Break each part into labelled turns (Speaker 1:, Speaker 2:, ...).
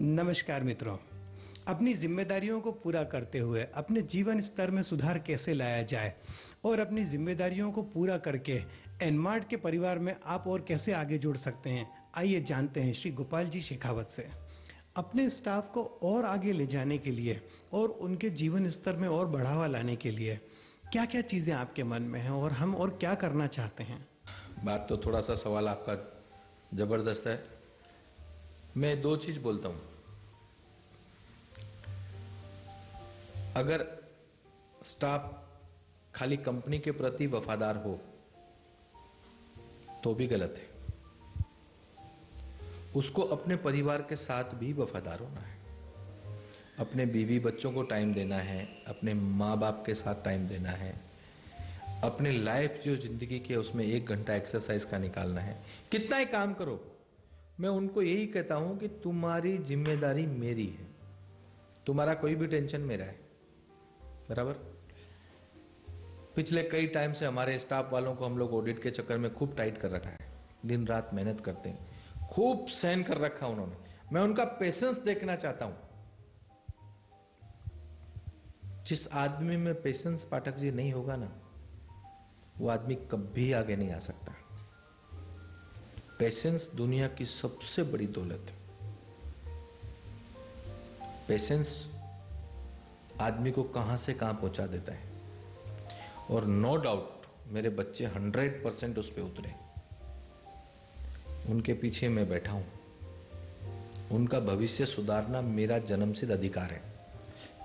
Speaker 1: नमस्कार मित्रों। अपनी जिम्मेदारियों को पूरा करते हुए अपने जीवन स्तर में सुधार कैसे लाया जाए और अपनी जिम्मेदारियों को पूरा करके एनमार्ट के परिवार में आप और कैसे आगे जुड़ सकते हैं, आइए जानते हैं श्री गोपाल जी शेखावत से। अपने स्टाफ को और आगे ले जाने के लिए और उनके जीवन स्तर में और बढ़ावा लाने के लिए क्या क्या चीज़ें आपके मन में हैं और हम और क्या करना चाहते हैं?
Speaker 2: बात तो थोड़ा सा सवाल आपका ज़बरदस्त है। मैं दो चीज़ बोलता हूँ। अगर स्टाफ खाली कंपनी के प्रति वफादार हो तो भी गलत है। उसको अपने परिवार के साथ भी वफादार होना है, अपने बीवी बच्चों को टाइम देना है, अपने माँ बाप के साथ टाइम देना है, अपने लाइफ जो जिंदगी की है उसमें 1 घंटा एक्सरसाइज का निकालना है। कितना ही काम करो, मैं उनको यही कहता हूं कि तुम्हारी जिम्मेदारी मेरी है, तुम्हारा कोई भी टेंशन मेरा है, बराबर। पिछले कई टाइम से हमारे स्टाफ वालों को हम लोग ऑडिट के चक्कर में खूब टाइट कर रखा है, दिन रात मेहनत करते हैं, खूब सहन कर रखा उन्होंने। मैं उनका पेशेंस देखना चाहता हूं। जिस आदमी में पेशेंस, पाठक जी, नहीं होगा ना, वो आदमी कभी आगे नहीं आ सकता। पेशेंस दुनिया की सबसे बड़ी दौलत है। पेशेंस आदमी को कहां से कहां पहुंचा देता है। और नो डाउट मेरे बच्चे 100% उस पर उतरे। उनके पीछे मैं बैठा हूं। उनका भविष्य सुधारना मेरा जन्मसिद्ध अधिकार है,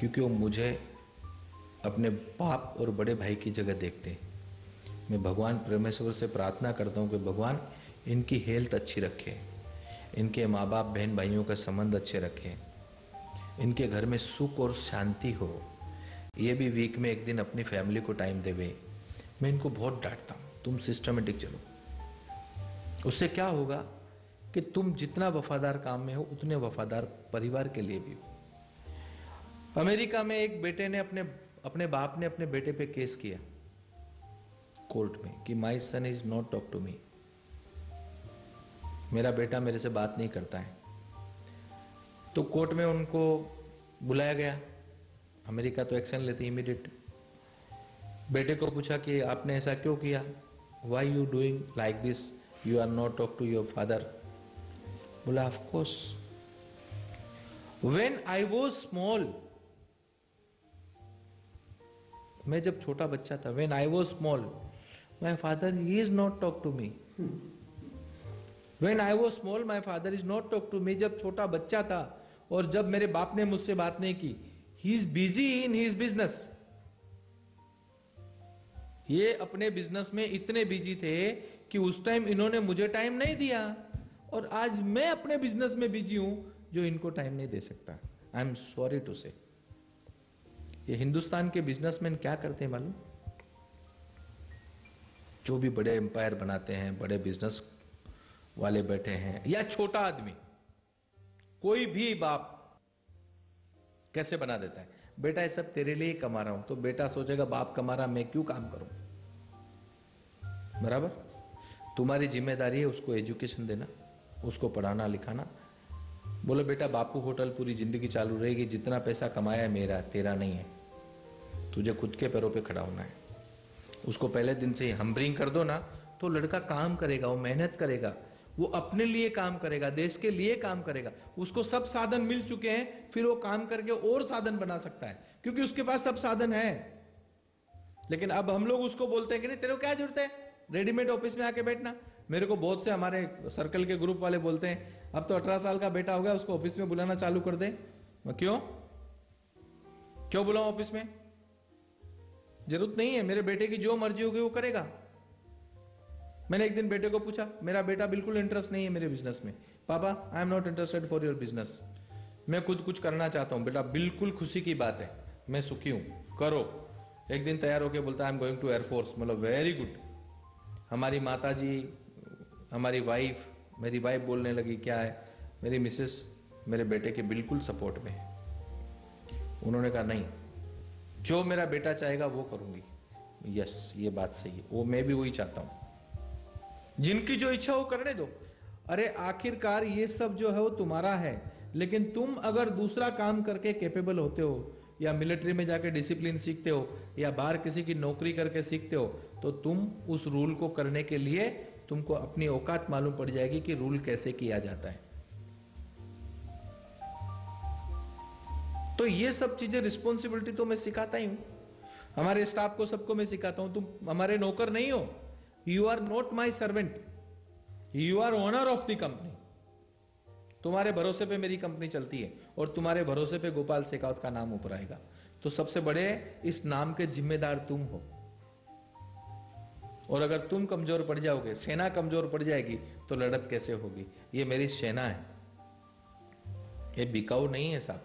Speaker 2: क्योंकि वो मुझे अपने बाप और बड़े भाई की जगह देखते हैं। मैं भगवान परमेश्वर से प्रार्थना करता हूं कि भगवान इनकी हेल्थ अच्छी रखे, इनके माँ बाप बहन भाइयों का संबंध अच्छे रखे, इनके घर में सुख और शांति हो, ये भी वीक में एक दिन अपनी फैमिली को टाइम देवे। मैं इनको बहुत डांटता हूँ, तुम सिस्टमेटिक चलो। उससे क्या होगा कि तुम जितना वफादार काम में हो उतने वफादार परिवार के लिए भी हो। अमेरिका में एक बेटे ने अपने बाप ने अपने बेटे पे केस किया कोर्ट में कि my son is not talk to me, मेरा बेटा मेरे से बात नहीं करता है। तो कोर्ट में उनको बुलाया गया। अमेरिका तो एक्शन लेती है इमीडिएट। बेटे को पूछा कि आपने ऐसा क्यों किया, why you doing like this, you are not talk to your father. बोला of course, when I was small, मैं जब छोटा बच्चा था, when I was small my father he is not talk to me. When I was small, my father is not talk to me। जब छोटा बच्चा था और जब मेरे बाप ने मुझसे बात नहीं की, he is busy in his business। ये अपने बिजनेस में इतने बिजी थे कि उस टाइम इन्होंने मुझे टाइम नहीं दिया, और आज मैं अपने बिजनेस में बिजी हूं जो इनको टाइम नहीं दे सकता। आई एम सॉरी टू से। ये हिंदुस्तान के बिजनेसमैन क्या करते हैं मालूम? जो भी बड़े एम्पायर बनाते हैं, बड़े बिजनेस वाले बैठे हैं, या छोटा आदमी, कोई भी बाप कैसे बना देता है, बेटा ये सब तेरे लिए ही कमा रहा हूं। तो बेटा सोचेगा बाप कमा रहा, मैं क्यों काम करूं, बराबर। तुम्हारी जिम्मेदारी है उसको एजुकेशन देना, उसको पढ़ाना लिखाना। बोलो बेटा बापू होटल पूरी जिंदगी चालू रहेगी, जितना पैसा कमाया है मेरा, तेरा नहीं है, तुझे खुद के पैरों पे खड़ा होना है। उसको पहले दिन से ही हम्बरिंग कर दो ना, तो लड़का काम करेगा, वो मेहनत करेगा, वो अपने लिए काम करेगा, देश के लिए काम करेगा। उसको सब साधन मिल चुके हैं, फिर वो काम करके और साधन बना सकता है, क्योंकि उसके पास सब साधन है। लेकिन अब हम लोग उसको बोलते हैं कि नहीं तेरे को क्या जरूरत है रेडीमेड ऑफिस में आके बैठना। मेरे को बहुत से हमारे सर्कल के ग्रुप वाले बोलते हैं अब तो 18 साल का बेटा हो गया, उसको ऑफिस में बुलाना चालू कर दे। क्यों बुलाऊं ऑफिस में? जरूरत नहीं है, मेरे बेटे की जो मर्जी होगी वो करेगा। मैंने एक दिन बेटे को पूछा, मेरा बेटा बिल्कुल इंटरेस्ट नहीं है मेरे बिजनेस में, पापा I am not interested for your business, मैं खुद कुछ करना चाहता हूं। बेटा बिल्कुल खुशी की बात है, मैं सुखी हूं, करो। एक दिन तैयार होकर बोलता है I am going to air force. मतलब वेरी गुड। हमारी माता जी, हमारी वाइफ, मेरी वाइफ बोलने लगी क्या है, मेरी मिसेस मेरे बेटे के बिल्कुल सपोर्ट में है। उन्होंने कहा नहीं, जो मेरा बेटा चाहेगा वो करूंगी। यस, ये बात सही है, वो मैं भी वही चाहता हूं। जिनकी जो इच्छा वो करने दो। अरे आखिरकार ये सब जो है वो तुम्हारा है, लेकिन तुम अगर दूसरा काम करके कैपेबल होते हो, या मिलिट्री में जाके डिसिप्लिन सीखते हो, या बाहर किसी की नौकरी करके सीखते हो, तो तुम उस रूल को करने के लिए तुमको अपनी औकात मालूम पड़ जाएगी कि रूल कैसे किया जाता है। तो ये सब चीजें रिस्पॉन्सिबिलिटी तो मैं सिखाता ही हूं, हमारे स्टाफ को सबको मैं सिखाता हूं। तुम हमारे नौकर नहीं हो, you are not my servant, you are owner of the company. तुम्हारे भरोसे पे मेरी कंपनी चलती है और तुम्हारे भरोसे पे गोपाल शेखावत का नाम ऊपर आएगा। तो सबसे बड़े इस नाम के जिम्मेदार तुम हो। और अगर तुम कमजोर पड़ जाओगे, सेना कमजोर पड़ जाएगी, तो लड़त कैसे होगी? ये मेरी सेना है, ये बिकाऊ नहीं है साहब।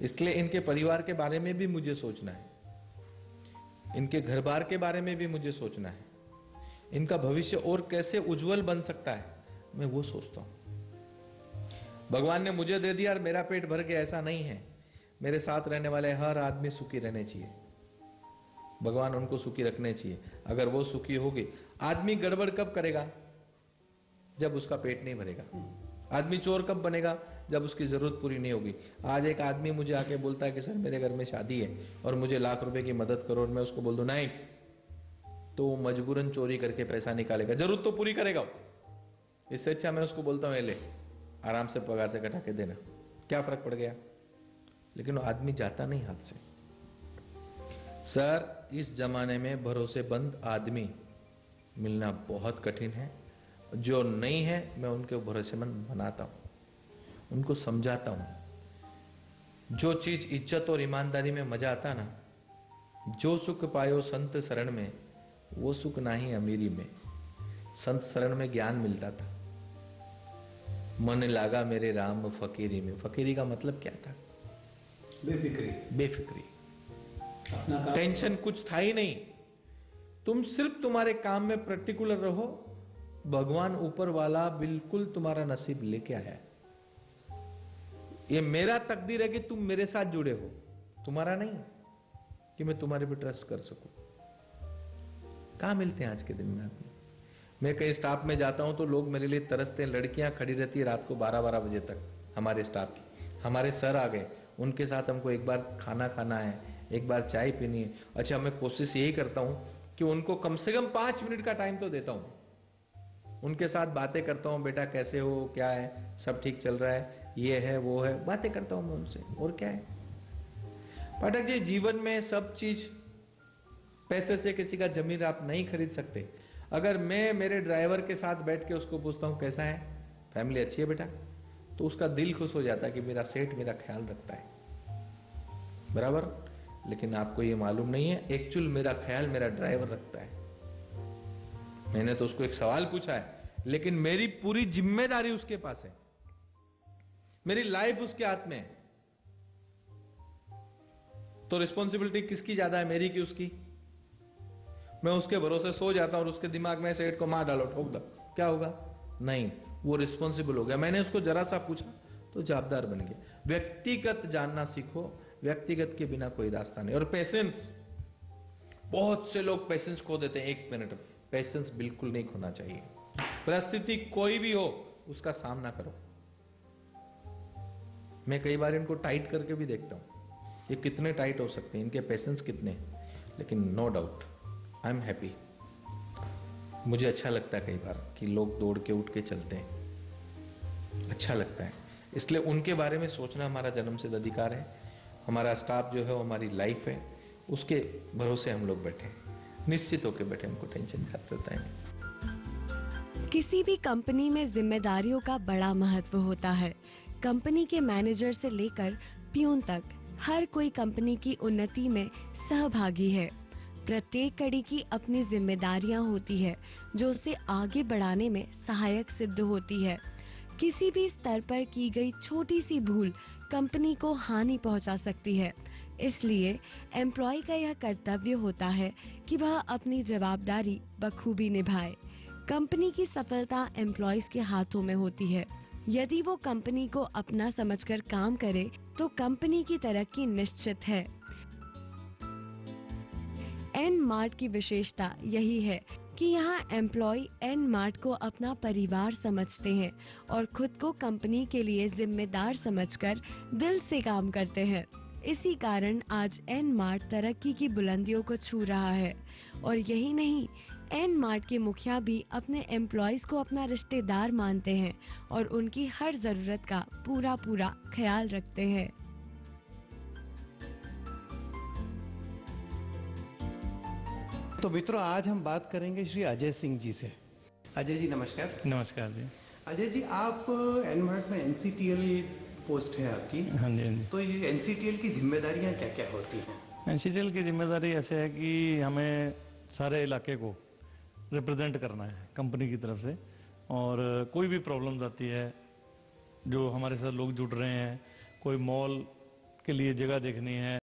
Speaker 2: इसलिए इनके परिवार के बारे में भी मुझे सोचना है, इनके घर बार के बारे में भी मुझे सोचना है, इनका भविष्य और कैसे उज्जवल बन सकता है, मैं वो सोचता हूं। भगवान ने मुझे दे दिया और मेरा पेट भर गया, ऐसा नहीं है। मेरे साथ रहने वाले हर आदमी सुखी रहने चाहिए, भगवान उनको सुखी रखने चाहिए। अगर वो सुखी होगी, आदमी गड़बड़ कब करेगा? जब उसका पेट नहीं भरेगा। आदमी चोर कब बनेगा? जब उसकी जरूरत पूरी नहीं होगी। आज एक आदमी मुझे आके बोलता है कि सर मेरे घर में शादी है और मुझे लाख रुपए की मदद करो, और मैं उसको बोल दूं नहीं, तो वो मजबूरन चोरी करके पैसा निकालेगा, जरूरत तो पूरी करेगा। इससे अच्छा मैं उसको बोलता हूँ ले आराम से पगार से कटा के देना, क्या फर्क पड़ गया? लेकिन वो आदमी जाता नहीं हाथ से। सर इस जमाने में भरोसेमंद आदमी मिलना बहुत कठिन है। जो नहीं है मैं उनके भरोसेमंद बनाता हूं, उनको समझाता हूं। जो चीज इज्जत और ईमानदारी में मजा आता ना, जो सुख पायो संत शरण में, वो सुख नाही अमीरी में। संत शरण में ज्ञान मिलता था। मन लागा मेरे राम फकीरी में। फकीरी का मतलब क्या था?
Speaker 1: बेफिक्री।
Speaker 2: बेफिक्री,
Speaker 1: अपना काम,
Speaker 2: टेंशन कुछ था ही नहीं। तुम सिर्फ तुम्हारे काम में पर्टिकुलर रहो, भगवान ऊपर वाला बिल्कुल तुम्हारा नसीब लेके आया है। ये मेरा तकदीर है कि तुम मेरे साथ जुड़े हो, तुम्हारा नहीं कि मैं तुम्हारे पे ट्रस्ट कर सकूं। कहां मिलते हैं आज के दिन में आदमी? मैं कहीं स्टाफ में जाता हूं तो लोग मेरे लिए तरसते हैं। लड़कियां खड़ी रहती है रात को 12-12 बजे तक हमारे स्टाफ की। हमारे सर आ गए, उनके साथ हमको एक बार खाना खाना है, एक बार चाय पीनी है। अच्छा, मैं कोशिश यही करता हूं कि उनको कम से कम 5 मिनट का टाइम तो देता हूं। उनके साथ बातें करता हूं, बेटा कैसे हो, क्या है, सब ठीक चल रहा है, ये है वो है, बातें करता हूं मैं उनसे। और क्या है पाठक जी, जीवन में सब चीज पैसे से किसी का जमीन आप नहीं खरीद सकते। अगर मैं मेरे ड्राइवर के साथ बैठ के उसको पूछता हूं कैसा है, फैमिली अच्छी है बेटा, तो उसका दिल खुश हो जाता है कि मेरा सेठ मेरा ख्याल रखता है, बराबर। लेकिन आपको ये मालूम नहीं है, एक्चुअल मेरा ख्याल मेरा ड्राइवर रखता है। मैंने तो उसको एक सवाल पूछा है, लेकिन मेरी पूरी जिम्मेदारी उसके पास है, मेरी लाइफ उसके हाथ में है। तो रिस्पॉन्सिबिलिटी किसकी ज्यादा है, मेरी कि उसकी? मैं उसके भरोसे सो जाता हूं और उसके दिमाग में सेठ को मार डालो, ठोक दो, क्या होगा? नहीं, वो रिस्पॉन्सिबल हो गया। मैंने उसको जरा सा पूछा तो जवाबदार बन गया। व्यक्तिगत जानना सीखो, व्यक्तिगत के बिना कोई रास्ता नहीं। और पेशेंस, बहुत से लोग पेशेंस खो देते हैं 1 मिनट में। पेशेंस बिल्कुल नहीं खोना चाहिए। परिस्थिति कोई भी हो उसका सामना करो। मैं कई बार इनको टाइट करके भी देखता हूं, ये कितने टाइट हो सकते हैं, इनके पेशेंस कितने हैं। लेकिन no doubt I am happy. मुझे अच्छा लगता है कई बार कि लोग दौड़ के उठ के चलते हैं, अच्छा लगता है। इसलिए उनके बारे में सोचना हमारा जन्मसिद्ध अधिकार है। हमारा स्टाफ जो है वो हमारी लाइफ है, उसके भरोसे हम लोग बैठे, निश्चित होकर बैठे, हमको टेंशन रहता है।
Speaker 3: किसी भी कंपनी में जिम्मेदारियों का बड़ा महत्व होता है। कंपनी के मैनेजर से लेकर प्यून तक हर कोई कंपनी की उन्नति में सहभागी है। प्रत्येक कड़ी की अपनी जिम्मेदारियां होती है जो उसे आगे बढ़ाने में सहायक सिद्ध होती है। किसी भी स्तर पर की गई छोटी सी भूल कंपनी को हानि पहुंचा सकती है। इसलिए एम्प्लॉय का यह कर्तव्य होता है कि वह अपनी जवाबदारी बखूबी निभाए। कंपनी की सफलता एम्प्लॉयज के हाथों में होती है। यदि वो कंपनी को अपना समझकर काम करे तो कंपनी की तरक्की निश्चित है। एन मार्ट की विशेषता यही है कि यहाँ एम्प्लॉय एन मार्ट को अपना परिवार समझते हैं और खुद को कंपनी के लिए जिम्मेदार समझकर दिल से काम करते हैं। इसी कारण आज एन मार्ट तरक्की की बुलंदियों को छू रहा है। और यही नहीं, एन मार्ट के मुखिया भी अपने एम्प्लॉयज को अपना रिश्तेदार मानते हैं और उनकी हर जरूरत का पूरा ख्याल रखते हैं।
Speaker 1: तो मित्रों, आज हम बात करेंगे श्री अजय सिंह जी से। अजय जी नमस्कार।
Speaker 4: नमस्कार जी।
Speaker 1: अजय जी, आप एनमार्ट में एनसीटीएल पोस्ट है आपकी।
Speaker 4: हाँ जी, हाँ जी।
Speaker 1: तो ये एनसीटीएल की जिम्मेदारियां क्या क्या होती हैं?
Speaker 4: एनसीटीएल की जिम्मेदारी ऐसे है कि हमें सारे इलाके को रिप्रेजेंट करना है कंपनी की तरफ से, और कोई भी प्रॉब्लम्स आती है, जो हमारे साथ लोग जुड़ रहे हैं, कोई मॉल के लिए जगह देखनी है,